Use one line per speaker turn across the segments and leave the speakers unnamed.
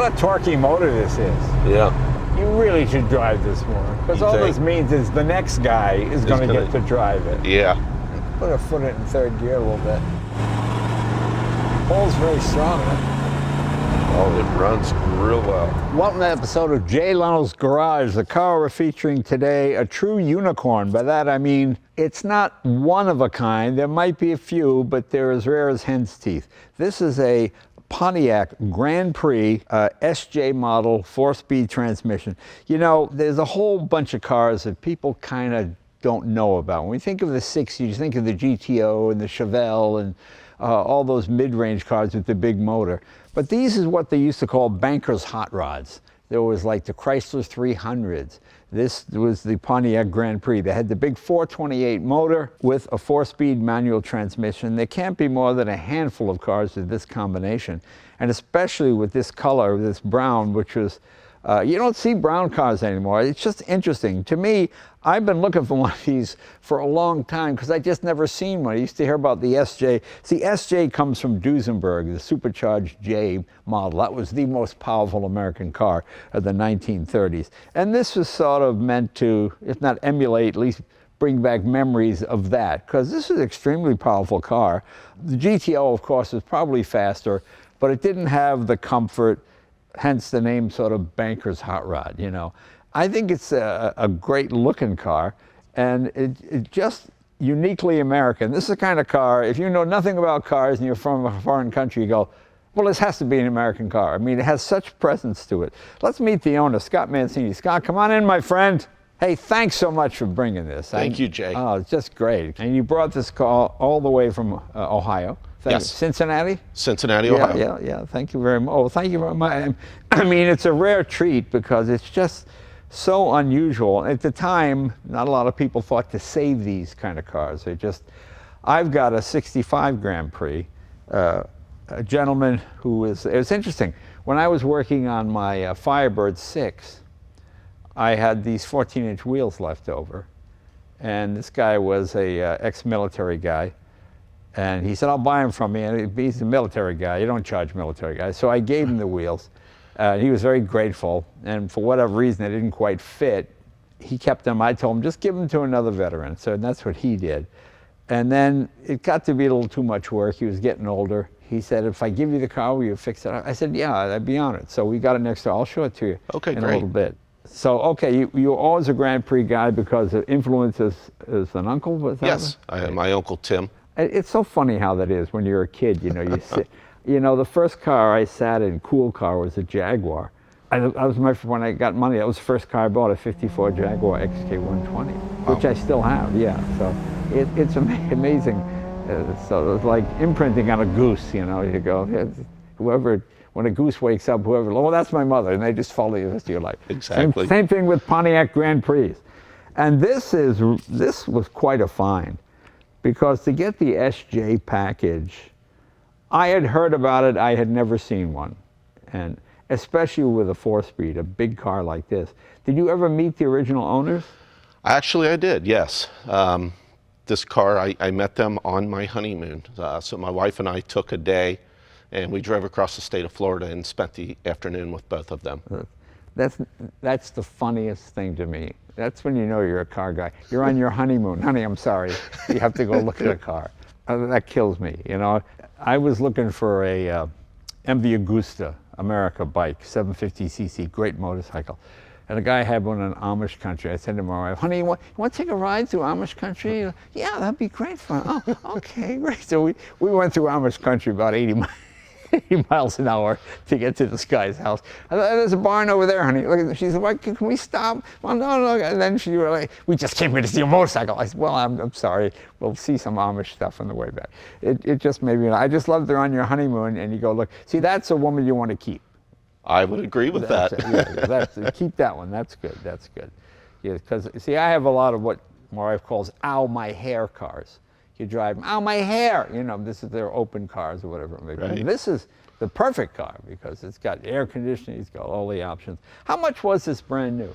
What a torquey motor this is.
Yeah.
You really should drive this more, because all this means is the next guy is going to get to drive it.
Yeah.
Put a foot in third gear a little bit. Pulls very strong, huh?
Oh, it runs real well.
Welcome to an episode of Jay Leno's Garage. The car we're featuring today, a true unicorn. By that I mean, it's not one of a kind. There might be a few, but they're as rare as hen's teeth. This is a Pontiac Grand Prix SJ model 4-speed transmission. You know, there's a whole bunch of cars that people kind of don't know about. When we think of the 60s, you think of the GTO and the Chevelle and all those mid-range cars with the big motor. But these is what they used to call bankers' hot rods. There was like the Chrysler 300s. This was the Pontiac Grand Prix. They had the big 428 motor with a 4-speed manual transmission. There can't be more than a handful of cars with this combination. And especially with this color, this brown, which was, you don't see brown cars anymore. It's just interesting. To me, I've been looking for one of these for a long time because I just never seen one. I used to hear about the SJ. See, SJ comes from Duesenberg, the supercharged J model. That was the most powerful American car of the 1930s. And this was sort of meant to, if not emulate, at least bring back memories of that, because this is an extremely powerful car. The GTO, of course, is probably faster, but it didn't have the comfort, hence the name sort of banker's hot rod, you know. I think it's a great looking car, and it just uniquely American. This is the kind of car, if you know nothing about cars and you're from a foreign country, you go, well, this has to be an American car. I mean, it has such presence to it. Let's meet the owner, Scott Mancini. Scott, come on in, my friend. Hey, thanks so much for bringing this.
Thank you, Jay.
Oh, it's just great. And you brought this car all the way from Ohio.
Yes.
Cincinnati?
Cincinnati, Ohio.
Yeah. Thank you very much. Oh, thank you very much. I mean, it's a rare treat because it's just so unusual. At the time, not a lot of people thought to save these kind of cars. I've got a 65 Grand Prix. A gentleman who it was interesting. When I was working on my Firebird 6, I had these 14-inch wheels left over. And this guy was a ex-military guy. And he said, I'll buy them from me. And he's a military guy. You don't charge military guys. So I gave him the wheels. He was very grateful. And for whatever reason, they didn't quite fit. He kept them. I told him, just give them to another veteran. So that's what he did. And then it got to be a little too much work. He was getting older. He said, if I give you the car, will you fix it? I said, yeah, I'd be honored. So we got it next door. I'll show it to you in a little bit. So, okay, you're always a Grand Prix guy because of influence as an uncle? Was that
Yes, I had my Uncle Tim.
It's so funny how that is when you're a kid, you know, you sit, you know, the first car I sat in, cool car, was a Jaguar. When I got money, that was the first car I bought, a 54 Jaguar XK120, which I still have, yeah. So it's amazing. So it's like imprinting on a goose, you know, you go, when a goose wakes up, oh, that's my mother, and they just follow you the rest of your life.
Exactly.
Same thing with Pontiac Grand Prix. And this was quite a find, because to get the SJ package, I had heard about it, I had never seen one. And especially with a 4-speed, a big car like this. Did you ever meet the original owners?
Actually, I did, yes. This car, I met them on my honeymoon. So my wife and I took a day, and we drove across the state of Florida and spent the afternoon with both of them.
That's the funniest thing to me. That's when you know you're a car guy. You're on your honeymoon. Honey, I'm sorry. You have to go look at a car. That kills me, you know. I was looking for a MV Agusta America bike, 750cc, great motorcycle. And a guy had one in Amish country. I said to my wife, honey, you want to take a ride through Amish country? Yeah, that'd be great fun. Oh, okay, great. So we went through Amish country about 80 miles an hour to get to this guy's house. I thought, there's a barn over there, honey. Look, she said, well, can we stop? Well, no. And then she was like, we just came here to see a motorcycle. I said, well, I'm sorry. We'll see some Amish stuff on the way back. It just made me, I just love they're on your honeymoon and you go, look, see, that's a woman you want to keep.
I would agree with that.
Keep that one. That's good. Yeah, because, see, I have a lot of what my wife calls ow, my hair cars. You drive them, ow, my hair. You know, this is their open cars or whatever it may be.
Right.
This is the perfect car because it's got air conditioning, it's got all the options. How much was this brand new?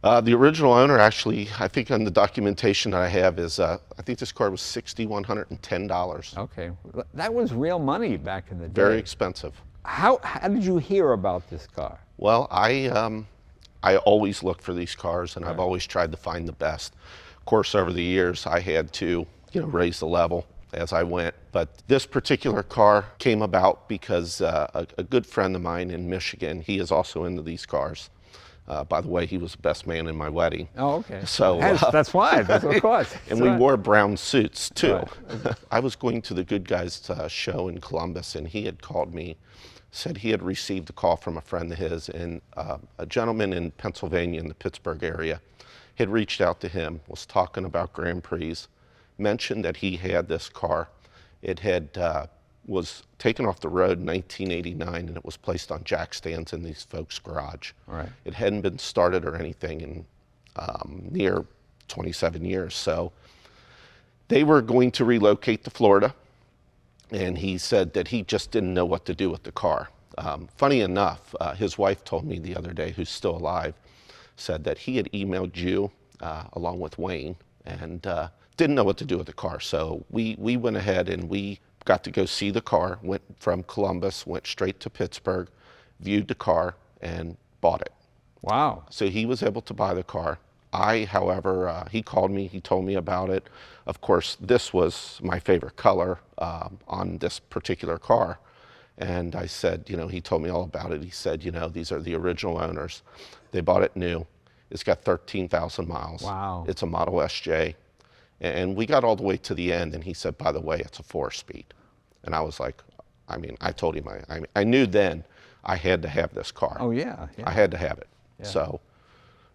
The original owner, actually, I think on the documentation that I have is, I think this car was $6,110.
Okay, that was real money back in the day.
Very expensive.
How did you hear about this car?
Well, I always look for these cars, and I've always tried to find the best. Of course, over the years, I had to, raise the level as I went. But this particular car came about because a good friend of mine in Michigan, he is also into these cars. By the way, he was the best man in my wedding.
Oh, okay.
So
that's why, of course.
and we wore brown suits too. Right. I was going to the Good Guys show in Columbus, and he had called me, said he had received a call from a friend of his, and a gentleman in Pennsylvania in the Pittsburgh area had reached out to him, was talking about Grand Prix, mentioned that he had this car. It had was taken off the road in 1989, and it was placed on jack stands in these folks' garage.
Right.
It hadn't been started or anything in near 27 years. So they were going to relocate to Florida, and he said that he just didn't know what to do with the car. Funny enough, his wife told me the other day, who's still alive, said that he had emailed you along with Wayne, and didn't know what to do with the car. So we went ahead and we got to go see the car, went from Columbus, went straight to Pittsburgh, viewed the car, and bought it.
Wow.
So he was able to buy the car. However, he called me, he told me about it. Of course, this was my favorite color on this particular car. And I said, he told me all about it. He said, these are the original owners. They bought it new. It's got 13,000 miles.
Wow.
It's a Model SJ. And we got all the way to the end, and he said, by the way, it's a 4-speed. And I was like, I told him, I knew then I had to have this car.
Oh, yeah.
I had to have it.
Yeah.
So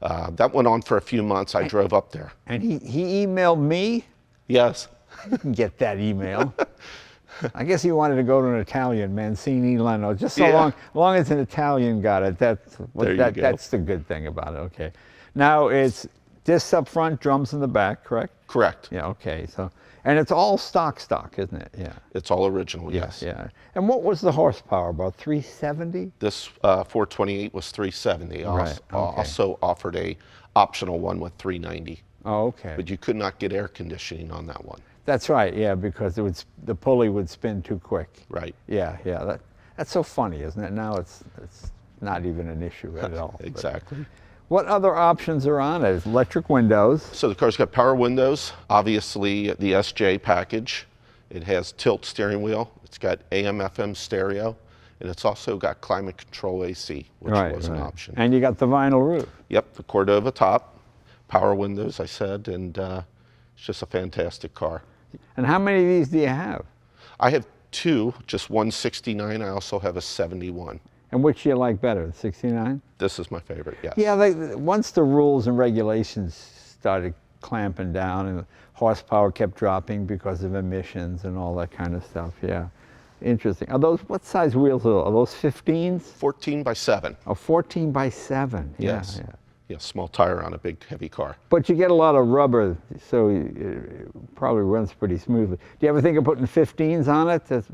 that went on for a few months. I drove up there.
And he emailed me?
Yes.
I didn't get that email. I guess he wanted to go to an Italian, Mancini, Leno. Just so long as an Italian got it. That's the good thing about it. Okay. Now it's discs up front, drums in the back, correct?
Correct.
Yeah. Okay. So, and it's all stock, isn't it? Yeah.
It's all original. Yes.
Yeah. And what was the horsepower? About 370?
This 428 was 370.
Right. Okay.
Also offered a optional one with 390.
Oh, okay.
But you could not get air conditioning on that one.
That's right. Yeah, because the pulley would spin too quick.
Right.
Yeah. That's so funny, isn't it? Now it's not even an issue at all.
Exactly.
What other options are on it? Electric windows.
So the car's got power windows, obviously the SJ package. It has tilt steering wheel. It's got AM/FM stereo, and it's also got climate control AC, which was an option.
And you got the vinyl roof.
Yep, the Cordova top, power windows, I said, and it's just a fantastic car.
And how many of these do you have?
I have two, just one 69. I also have a 71.
And which do you like better, the 69?
This is my favorite, yes.
Yeah, once the rules and regulations started clamping down and the horsepower kept dropping because of emissions and all that kind of stuff, yeah. Interesting. What size wheels are those? 15s?
14 by 7.
Oh, 14 by 7.
Yes.
Yeah.
Yeah, small tire on a big, heavy car.
But you get a lot of rubber, so it probably runs pretty smoothly. Do you ever think of putting 15s on it?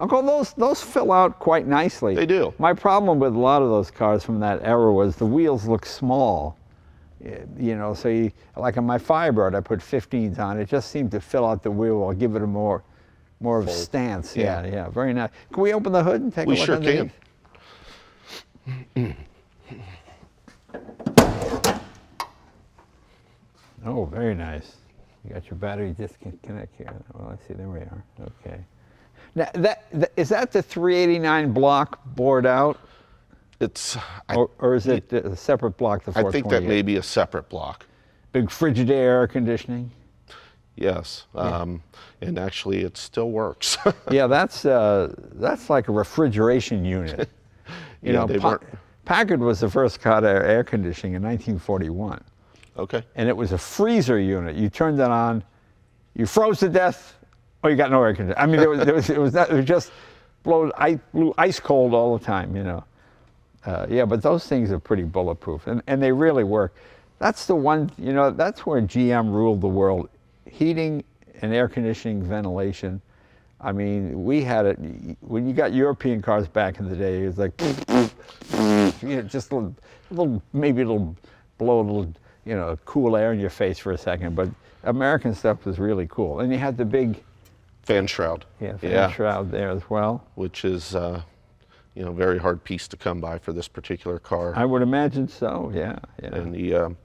Uncle, those fill out quite nicely.
They do.
My problem with a lot of those cars from that era was the wheels look small. So like on my Firebird, I put 15s on. It just seemed to fill out the wheel or give it a more of a stance. Yeah, very nice. Can we open the hood and take a look?
We sure can.
Oh, very nice. You got your battery disconnect here. Well, I see, there we are. Okay. Now, is that the 389 block bored out?
It's
or is it a separate block? The 428?
I think that may be a separate block.
Big Frigidaire air conditioning.
Yes, and actually it still works.
Yeah, that's like a refrigeration unit. Packard was the first car to air conditioning in 1941.
Okay.
And it was a freezer unit. You turned it on, you froze to death, or you got no air conditioning. I mean, it was just blew ice cold all the time, Yeah, but those things are pretty bulletproof, and they really work. That's the one, that's where GM ruled the world. Heating and air conditioning, ventilation. I mean, we had it, when you got European cars back in the day, it was like, just a little, maybe it'll blow a little, cool air in your face for a second, but American stuff was really cool. And you had the big
fan shroud.
Yeah, fan shroud there as well.
Which is very hard piece to come by for this particular car.
I would imagine so, yeah.
And the,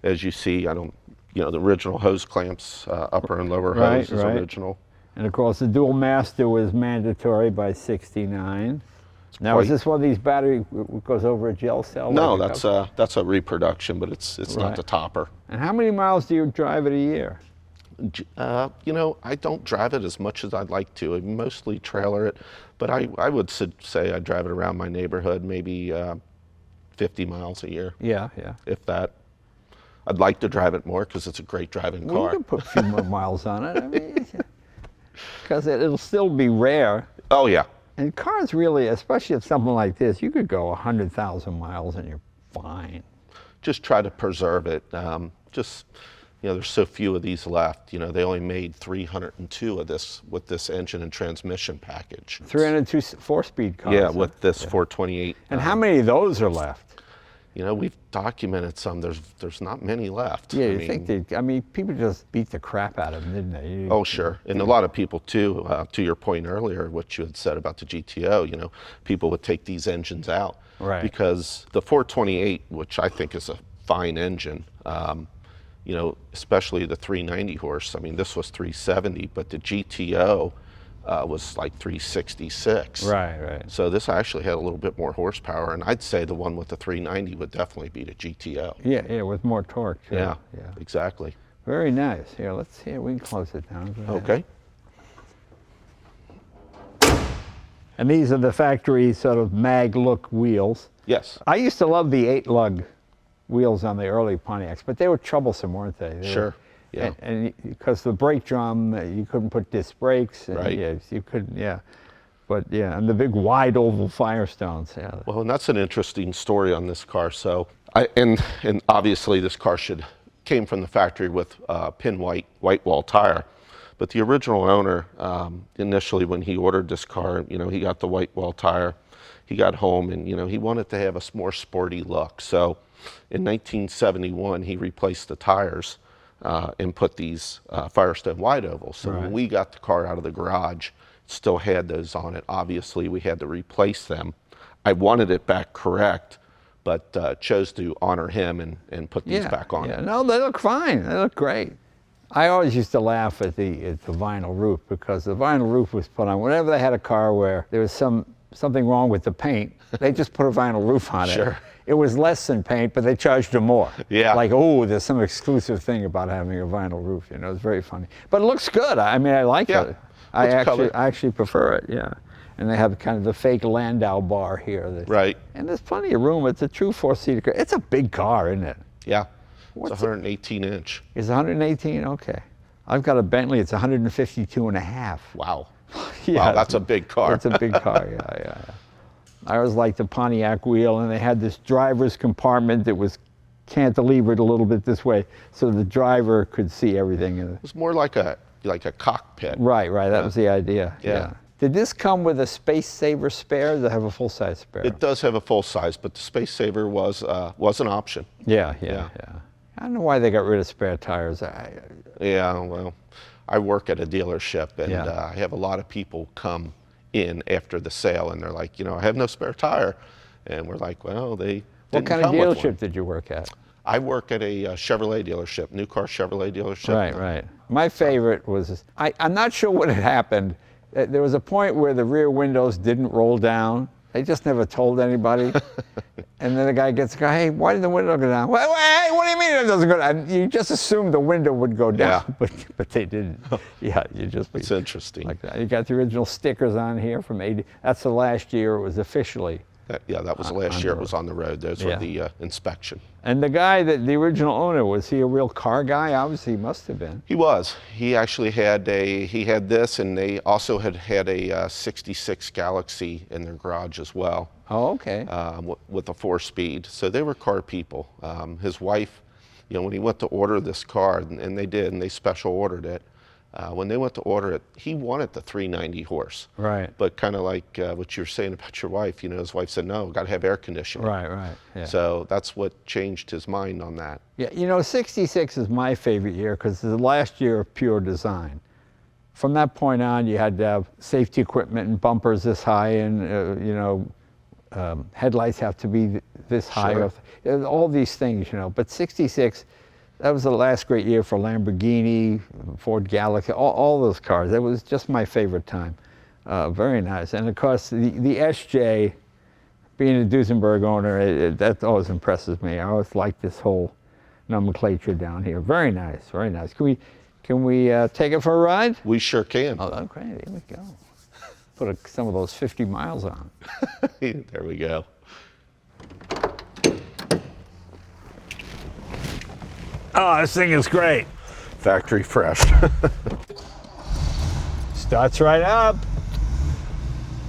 as you see, the original hose clamps, upper and lower
Right,
hose is
right.
original.
And of course, the dual master was mandatory by '69. Now, is this one of these battery goes over a gel cell?
No,
like
that's a reproduction, but it's
Right.
not the topper.
And how many miles do you drive it a year?
I don't drive it as much as I'd like to. I mostly trailer it, but I would say I drive it around my neighborhood, maybe 50 miles a year,
Yeah, yeah.
if that. I'd like to drive it more because it's a great driving
Well,
car.
you can put a few more miles on it. I mean, because it'll still be rare.
Oh yeah,
And cars really, especially if something like this, you could go 100,000 miles and you're fine.
just try to preserve it. There's so few of these left. They only made 302 of this with this engine and transmission package.
302 four-speed cars.
Yeah,
huh?
with this 428.
And how many of those are left?
We've documented some. There's not many left.
Yeah, people just beat the crap out of them, didn't they?
Oh, sure. And a lot of people, too, to your point earlier, what you had said about the GTO, people would take these engines out.
Right.
Because the 428, which I think is a fine engine, especially the 390 horse, this was 370, but the GTO was like 366.
Right.
So this actually had a little bit more horsepower, and I'd say the one with the 390 would definitely beat a GTO.
Yeah, with more torque, too.
Yeah, exactly.
Very nice. Here, let's see. We can close it down. Go ahead.
Okay.
And these are the factory sort of mag look wheels.
Yes.
I used to love the 8-lug wheels on the early Pontiacs, but they were troublesome, weren't they?
Sure. Yeah.
And because the brake drum, you couldn't put disc brakes. And
Right.
Yeah, you couldn't. Yeah. But yeah, and the big wide oval Firestones. Yeah.
Well, and that's an interesting story on this car. So, and obviously this car came from the factory with pin white wall tire, but the original owner initially when he ordered this car, he got the white wall tire. He got home and he wanted to have a more sporty look. So, in 1971 he replaced the tires and put these Firestone wide ovals. So
Right.
when we got the car out of the garage, it still had those on it. Obviously, we had to replace them. I wanted it back correct, but chose to honor him and put these back on it.
No, they look fine. They look great. I always used to laugh at the vinyl roof because the vinyl roof was put on whenever they had a car where there was something wrong with the paint. They just put a vinyl roof on it.
Sure.
It was less than paint, but they charged them more.
Yeah.
Like, there's some exclusive thing about having a vinyl roof. It's very funny. But it looks good. I like
Yeah.
it. I
color.
actually prefer it. Yeah. And they have kind of the fake Landau bar here.
Right.
And there's plenty of room. It's a true four-seater car. It's a big car, isn't it?
Yeah.
What's
It's 118 inch.
It's 118. Okay. I've got a Bentley. It's 152 and a half.
Wow.
Yeah,
Wow, that's a big car.
It's a big car. Yeah. I always liked the Pontiac wheel, and they had this driver's compartment that was cantilevered a little bit this way, so the driver could see everything.
It was more like a cockpit.
Right. That was the idea.
Yeah.
Did this come with a Space Saver spare? Does it have a full-size spare?
It does have a full size, but the Space Saver was an option.
Yeah.
Yeah.
I don't know why they got rid of spare tires.
Yeah, well, I work at a dealership, and
Yeah.
I have a lot of people come in after the sale, and they're like, I have no spare tire. And we're like, well, they
What
didn't
kind of
come with one.
dealership did you work at?
I work at a Chevrolet dealership, new car Chevrolet dealership.
Right. My favorite was, I'm not sure what had happened. There was a point where the rear windows didn't roll down. They just never told anybody. And then the guy gets, hey, why did the window go down? Well, hey, what do you mean it doesn't go down? You just assumed the window would go down, but they didn't. Yeah, you just.
It's interesting.
Like that. You got the original stickers on here from 80. That's the last year it was officially.
That was the last year it was on the road. Those were the inspection.
And the guy the original owner, was he a real car guy? Obviously, he must have been.
He was. He actually had this, and they also had a 66 Galaxy in their garage as well.
Oh, okay.
With a 4-speed. So they were car people. His wife, when he went to order this car, and they did, and they special ordered it, when they went to order it, he wanted the 390 horse.
Right.
But kind of like what you were saying about your wife, his wife said, no, got to have air conditioning.
Right. Yeah.
So that's what changed his mind on that.
Yeah, 66 is my favorite year because it's the last year of pure design. From that point on, you had to have safety equipment and bumpers this high and, headlights have to be this high.
Sure.
All these things, you know. But 66, that was the last great year for Lamborghini, Ford Galaxy, all those cars. That was just my favorite time. Very nice. And of course, the SJ, being a Duesenberg owner, that always impresses me. I always like this whole nomenclature down here. Very nice, very nice. Can we take it for a ride?
We sure can.
Oh, okay, here we go. Put some of those 50 miles on.
There we go.
Oh, this thing is great.
Factory fresh.
Starts right up.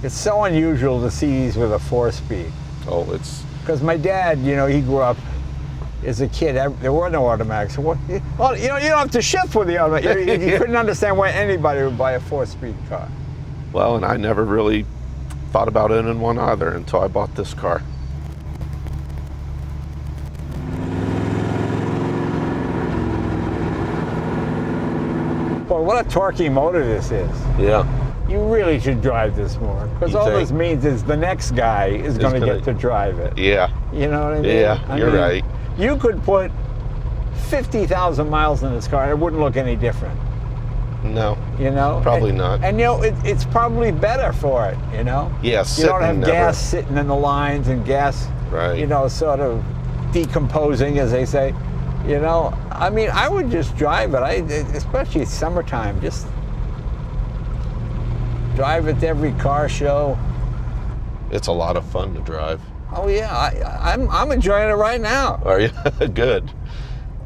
It's so unusual to see these with a 4-speed.
Oh, it's...
Because my dad, you know, he grew up as a kid. There were no automatics. Well, you know, you don't have to shift with the automatic. You couldn't understand why anybody would buy a 4-speed car.
Well, and I never really thought about owning one either until I bought this car.
Boy, what a torquey motor this is.
Yeah.
You really should drive this more. Because all this means is the next guy is going to get to drive it.
Yeah.
You know what I mean?
Yeah, you're right.
You could put 50,000 miles in this car and it wouldn't look any different.
No.
You know?
Probably not.
And you know, it's probably better for it, you know?
Yeah,
you don't have gas sitting in the lines and gas, you know, sort of decomposing, as they say. You know, I mean, I would just drive it. Especially summertime, just drive it to every car show.
It's a lot of fun to drive.
Oh yeah, I'm enjoying it right now.
Are you? Good.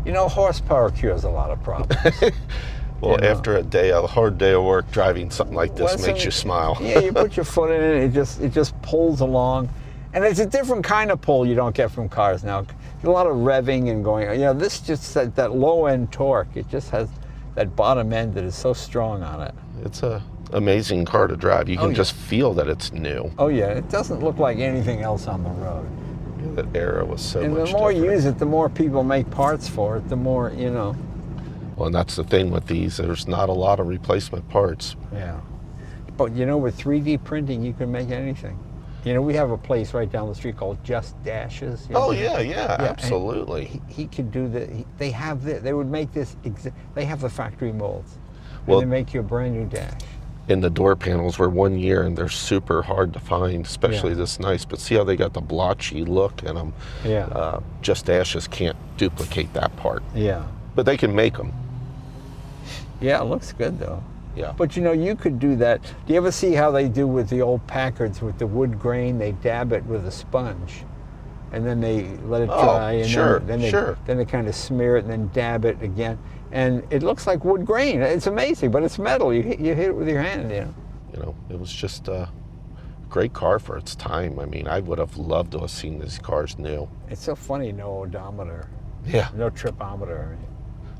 You know, horsepower cures a lot of problems.
Well,
you know?
after a hard day of work, driving something like this makes you smile.
Yeah, you put your foot in it, it just pulls along. And it's a different kind of pull you don't get from cars now. A lot of revving and going, you know, this just, that low end torque, it just has that bottom end that is so strong on it.
It's a amazing car to drive. You can just feel that it's new.
Oh yeah, it doesn't look like anything else on the road.
That era was so much
And the more
different.
you use it, the more people make parts for it, the more, you know.
Well, and that's the thing with these, there's not a lot of replacement parts.
Yeah. But you know, with 3D printing, you can make anything. You know, we have a place right down the street called Just Dashes. You know?
Oh yeah, absolutely.
He could do they have this, they would make this, they have the factory molds.
Well,
and they make you a brand new dash.
And the door panels were 1 year and they're super hard to find, especially this nice. But see how they got the blotchy look in them?
Yeah.
Just Dashes can't duplicate that part.
Yeah.
But they can make them.
Yeah, it looks good though.
Yeah.
But you know, you could do that. Do you ever see how they do with the old Packards with the wood grain? They dab it with a sponge, and then they let it dry, and then they kind of smear it and then dab it again, and it looks like wood grain. It's amazing, but it's metal. You hit it with your hand, you know.
You know, it was just a great car for its time. I mean, I would have loved to have seen these cars new.
It's so funny, no odometer.
Yeah.
No tripometer. I mean,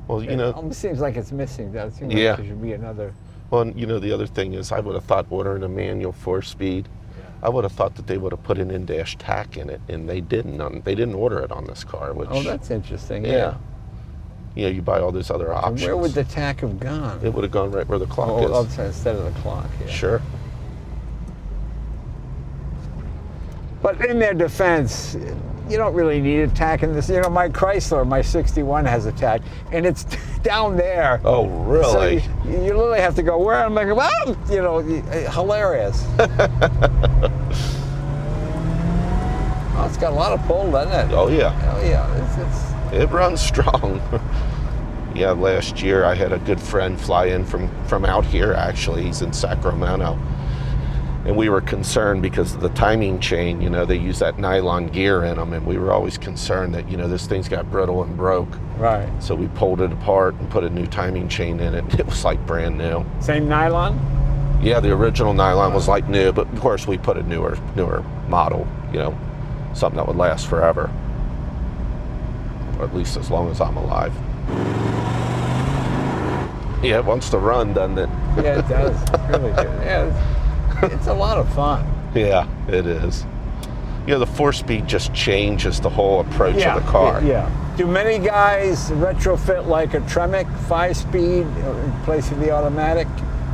well, you know,
it almost seems like it's missing. That seems like there should be another.
Well, and, you know, the other thing is I would have thought ordering a manual 4-speed, I would have thought that they would have put an in-dash tack in it, and they didn't. They didn't order it on this car. Which,
oh, that's interesting.
Yeah. You know, you buy all these other options.
And where would the tack have gone?
It would have gone right where the clock is.
Oh, instead of the clock. Yeah.
Sure.
But in their defense, you don't really need a tack in this. You know, my Chrysler, my 61 has a tack, and it's down there.
Oh, really?
So you literally have to go, where am I going? Oh, you know, hilarious. Oh, it's got a lot of pull, doesn't it?
Oh, yeah.
Oh, yeah.
It runs strong. Yeah, last year I had a good friend fly in from out here, actually. He's in Sacramento. And we were concerned because of the timing chain, you know, they use that nylon gear in them, and we were always concerned that, you know, this thing's got brittle and broke.
Right.
So we pulled it apart and put a new timing chain in it. It was like brand new.
Same nylon?
Yeah, the original nylon was like new, but of course we put a newer model, you know, something that would last forever. Or at least as long as I'm alive. Yeah, it wants to run, doesn't it?
Yeah, it does. It's really good. Yeah. It's a lot of fun.
Yeah, it is. You know, the 4-speed just changes the whole approach of the car.
Yeah. Do many guys retrofit like a Tremec 5-speed in place of the automatic?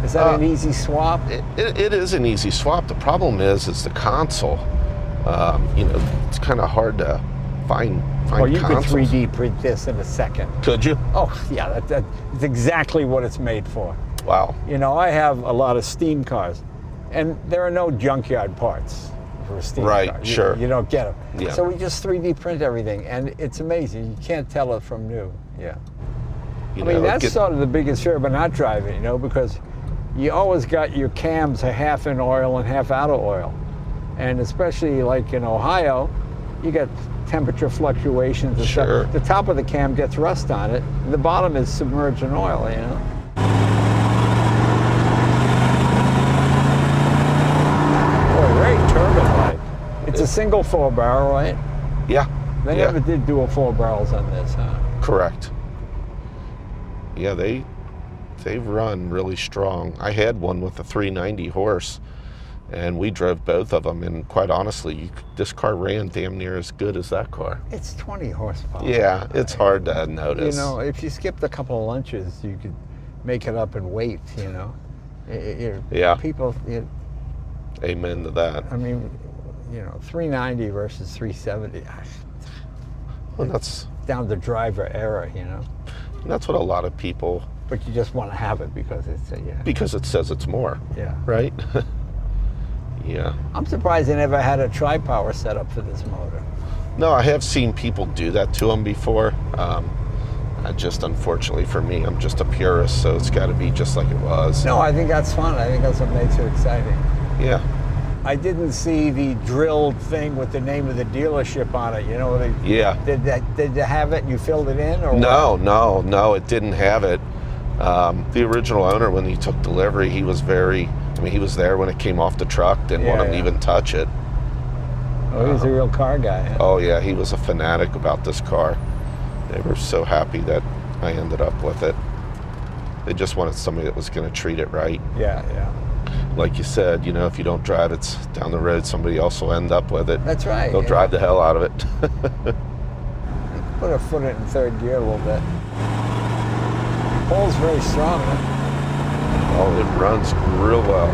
Is that an easy swap?
It is an easy swap. The problem is the console. You know, it's kind of hard to find
Oh, you could
consoles.
3D print this in a second.
Could you?
Oh, yeah, that's exactly what it's made for.
Wow.
You know, I have a lot of steam cars, and there are no junkyard parts for a steam
Right,
car.
sure.
You don't get them.
Yeah.
So we just 3D print everything, and it's amazing. You can't tell it from new. Yeah.
You
I mean,
know,
that's sort of the biggest fear about not driving, you know, because you always got your cams are half in oil and half out of oil. And especially like in Ohio, you got temperature fluctuations and
Sure.
stuff. The top of the cam gets rust on it, and the bottom is submerged in oil, you know. Boy, very turbine-like. It's a single 4-barrel, right?
Yeah.
They
yeah.
never did dual 4 barrels on this, huh?
Correct. Yeah, they've run really strong. I had one with a 390 horse, and we drove both of them. And quite honestly, this car ran damn near as good as that car.
It's 20 horsepower.
Yeah, it's hard to notice.
You know, if you skipped a couple of lunches, you could make it up in weight, you know.
Yeah.
People,
Amen to that.
I mean, you know, 390 versus 370.
Well, that's
Down to driver error, you know.
what a lot of people,
But you just want to have it because it's
because it says it's more,
yeah.
right? Yeah.
I'm surprised they never had a tri-power setup for this motor.
No, I have seen people do that to them before. Just unfortunately for me, I'm just a purist, so it's got to be just like it was.
No, I think that's fun. I think that's what makes it exciting.
Yeah.
I didn't see the drilled thing with the name of the dealership on it. You know,
Yeah.
Did they have it and you filled it in, or
No, it didn't have it. The original owner, when he took delivery, he was he was there when it came off the truck, didn't want him to even touch it.
Oh, he was a real car guy. Huh?
Oh yeah, he was a fanatic about this car. They were so happy that I ended up with it. They just wanted somebody that was going to treat it right.
Yeah.
Like you said, you know, if you don't drive it down the road, somebody else will end up with it.
That's right.
They'll drive the hell out of it.
Put a foot in third gear a little bit. Pole's very strong, huh?
Oh, it runs real well.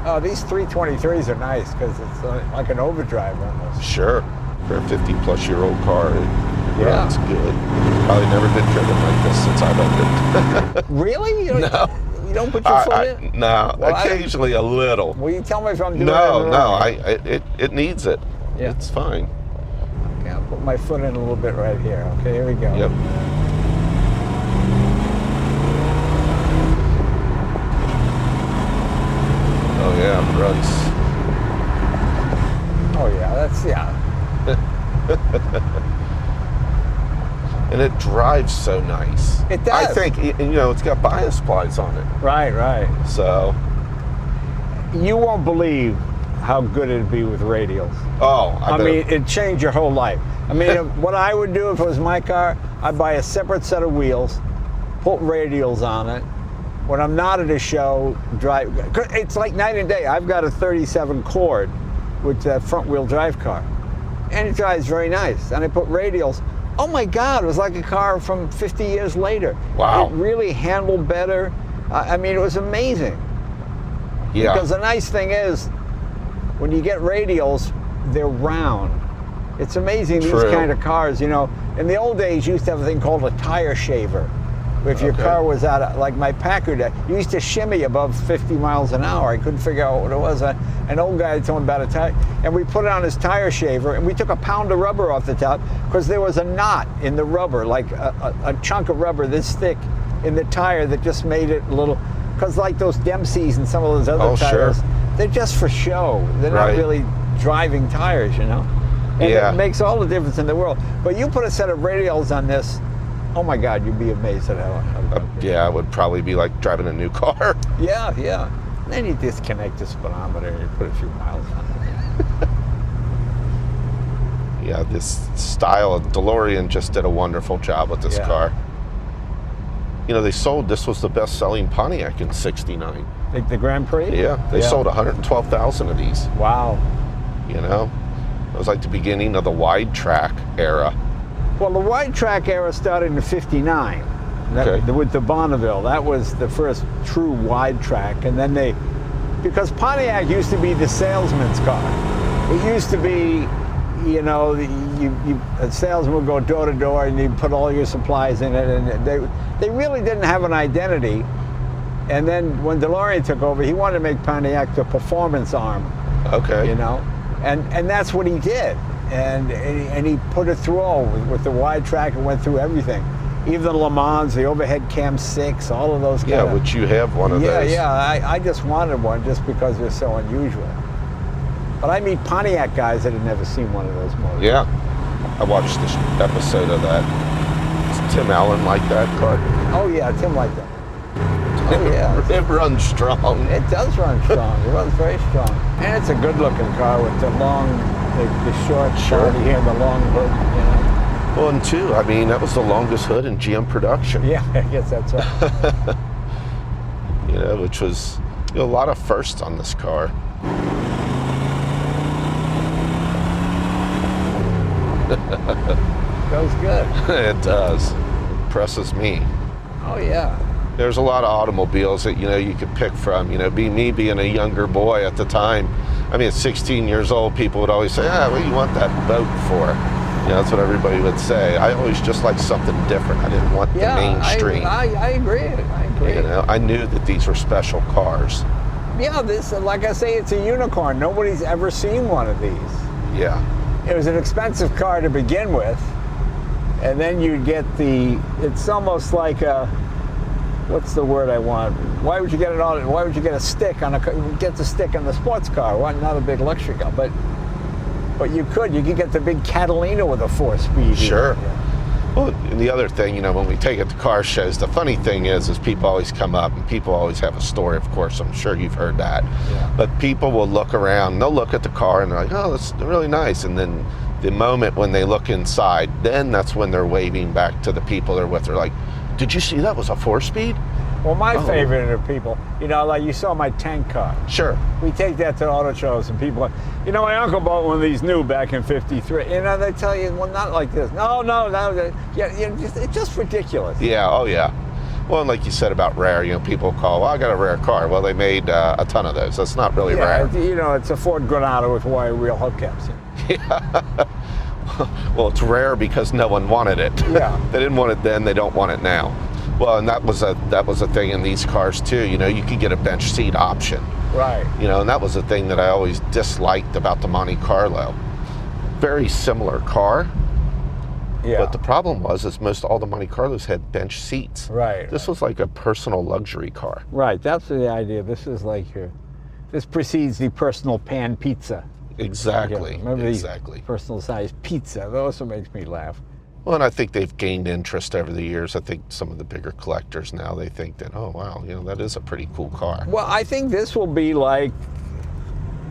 Oh, these 323s are nice because it's like an overdrive almost.
Sure. For a 50-plus-year-old car, it
Yeah.
runs good. Probably never been driven like this since I've owned it.
Really? You
No.
You don't put your foot in?
No,
Well,
occasionally a little.
Will you tell me if I'm doing it
No,
wrong?
it needs it.
Yeah.
It's fine.
Okay, I'll put my foot in a little bit right here. Okay, here we go.
Yep. Oh yeah, it runs.
Oh yeah,
And it drives so nice.
It does.
I think, you know, it's got bias plies on it.
Right.
So,
You won't believe how good it'd be with radials.
oh,
I
bet
mean,
it-
it'd change your whole life. I mean, what I would do if it was my car, I'd buy a separate set of wheels, put radials on it. When I'm not at a show, drive. It's like night and day. I've got a 37 Cord, which is that front wheel drive car, and it drives very nice. And I put radials. Oh my God, it was like a car from 50 years later.
Wow.
It really handled better. I mean, it was amazing.
yeah.
Because the nice thing is, when you get radials, they're round. It's amazing, these
True.
kind of cars, you know. In the old days, you used to have a thing called a tire shaver. If your
Okay.
car was out, like my Packard, you used to shimmy above 50 miles an hour. I couldn't figure out what it was. An old guy told me about a tire, and we put it on his tire shaver, and we took a pound of rubber off the top because there was a knot in the rubber, like a chunk of rubber this thick in the tire that just made it a little, because like those Dempseys and some of those other
Oh, sure.
tires, they're just for show. They're not
Right.
really driving tires, you know? And
Yeah.
it makes all the difference in the world. But you put a set of radials on this, oh my God, you'd be amazed at how
Yeah, it would probably be like driving a new car.
Yeah. Then you disconnect the speedometer and you put a few miles on it.
Yeah, this style of DeLorean just did a wonderful job with this
Yeah.
car. You know, this was the best-selling Pontiac in '69.
The Grand Prix?
Yeah, they sold 112,000 of these,
Wow.
you know? It was like the beginning of the wide track era.
Well, the wide track era started in '59
Okay.
with the Bonneville. That was the first true wide track. And then they because Pontiac used to be the salesman's car. It used to be, you know, a salesman would go door to door and you'd put all your supplies in it, and they really didn't have an identity. And then when DeLorean took over, he wanted to make Pontiac the performance arm.
Okay.
You know, and that's what he did. And he put it through all with the wide track. It went through everything, even the Le Mans, the overhead cam 6, all of those.
Yeah, which you have one of those.
Yeah. I just wanted one just because they're so unusual. But I meet Pontiac guys that had never seen one of those motors.
Yeah, I watched this episode of that. Does Tim Allen like that car?
Oh yeah, Tim liked that. Oh yeah.
It runs strong.
It does run strong. It runs very strong. And it's a good looking car with the long, the short body here and the long hood, you know.
Well, and two, I mean, that was the longest hood in GM production.
Yeah, I guess that's right.
You know, which was, you know, a lot of firsts on this car.
Goes good.
It does. Impresses me.
Oh yeah.
There's a lot of automobiles that, you know, you could pick from. You know, me being a younger boy at the time, I mean, at 16 years old, people would always say, what do you want that boat for? You know, that's what everybody would say. I always just liked something different. I didn't want the mainstream.
I agree. I agree.
You know, I knew that these were special cars.
Yeah, this, like I say, it's a unicorn. Nobody's ever seen one of these.
Yeah.
It was an expensive car to begin with, and then you'd get it's almost like a, what's the word I want? Why would you get why would you get a stick on get the stick on the sports car? Well, not a big luxury car, but you could get the big Catalina with a 4-speed.
Sure. Yeah. Well, and the other thing, you know, when we take it to car shows, the funny thing is people always come up and people always have a story, of course. I'm sure you've heard that. Yeah. But people will look around, they'll look at the car and they're like, oh, that's really nice. And then the moment when they look inside, then that's when they're waving back to the people they're with. They're like, did you see that was a 4-speed?
Well, my favorite are people, you know, like you saw my tank car.
Sure.
We take that to auto shows and people are, you know, my uncle bought one of these new back in '53. You know, they tell you, well, not like this. No. Yeah, it's just ridiculous.
Yeah, oh yeah. Well, and like you said about rare, you know, people call, well, I got a rare car. Well, they made a ton of those. That's not really rare.
You know, it's a Ford Granada with wire wheel hubcaps.
Yeah. Well, it's rare because no one wanted it.
Yeah.
They didn't want it then, they don't want it now. Well, and that was a thing in these cars too. You know, you could get a bench seat option.
Right.
You know, and that was the thing that I always disliked about the Monte Carlo. Very similar car. Yeah. But the problem is most all the Monte Carlos had bench seats.
Right.
This was like a personal luxury car.
Right. That's the idea. This is like this precedes the personal pan pizza.
Exactly.
Yeah, remember
exactly.
The personal size pizza. That also makes me laugh.
Well, and I think they've gained interest over the years. I think some of the bigger collectors now, they think that, oh, wow, you know, that is a pretty cool car.
Well, I think this will be like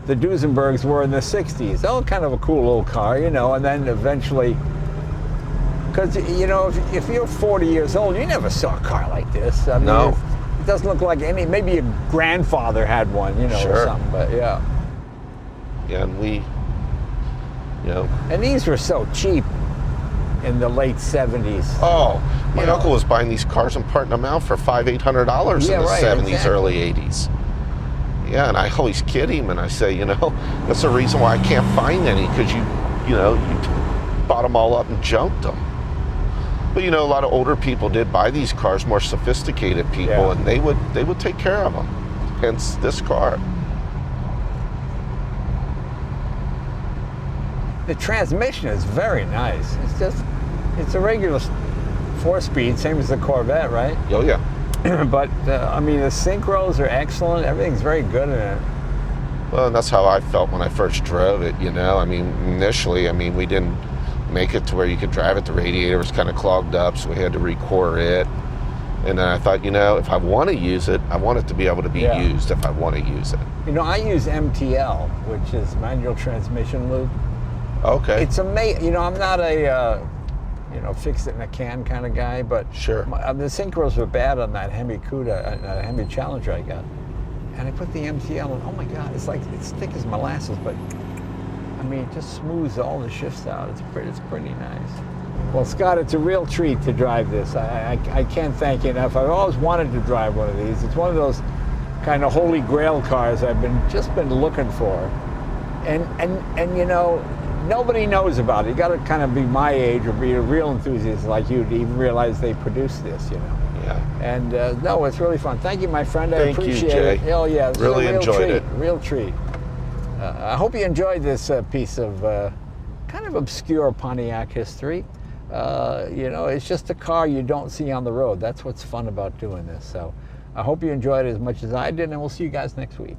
the Duesenbergs were in the 60s. Oh, kind of a cool little car, you know, and then eventually, because, you know, if you're 40 years old, you never saw a car like this. I mean,
no.
It doesn't look like maybe your grandfather had one, you know,
sure.
or something, but yeah.
Yeah, and we, you know.
And these were so cheap in the late 70s.
Oh, my uncle was buying these cars and parting them out for $500-800 in the 70s, exactly. Early 80s. Yeah, and I always kid him and I say, you know, that's the reason why I can't find any, because you bought them all up and junked them. But you know, a lot of older people did buy these cars, more sophisticated people, and they would take care of them. Hence this car.
The transmission is very nice. It's a regular 4-speed, same as the Corvette, right?
Oh yeah.
But I mean, the synchros are excellent. Everything's very good in it.
Well, and that's how I felt when I first drove it. You know, I mean, initially, we didn't make it to where you could drive it. The radiator was kind of clogged up, so we had to re-core it. And then I thought, you know, if I want to use it, I want it to be able to be used if I want to use it. You
know, I use MTL, which is manual transmission lube.
Okay.
It's amazing. You know, I'm not a, fix it in a can kind of guy, but
sure.
The synchros were bad on that Hemi Cuda, Hemi Challenger I got. And I put the MTL in, oh my God, it's thick as molasses, but I mean, it just smooths all the shifts out. It's pretty nice. Well, Scott, it's a real treat to drive this. I can't thank you enough. I've always wanted to drive one of these. It's one of those kind of holy grail cars I've just been looking for. And you know, nobody knows about it. You got to kind of be my age or be a real enthusiast like you to even realize they produce this, you know.
Yeah.
And no, it's really fun. Thank you, my friend. I
Thank you,
appreciate
Jay.
it. Oh yeah, it's
Really
a real
enjoyed
treat,
it.
Real treat. I hope you enjoyed this piece of kind of obscure Pontiac history. You know, it's just a car you don't see on the road. That's what's fun about doing this. So I hope you enjoyed it as much as I did, and we'll see you guys next week.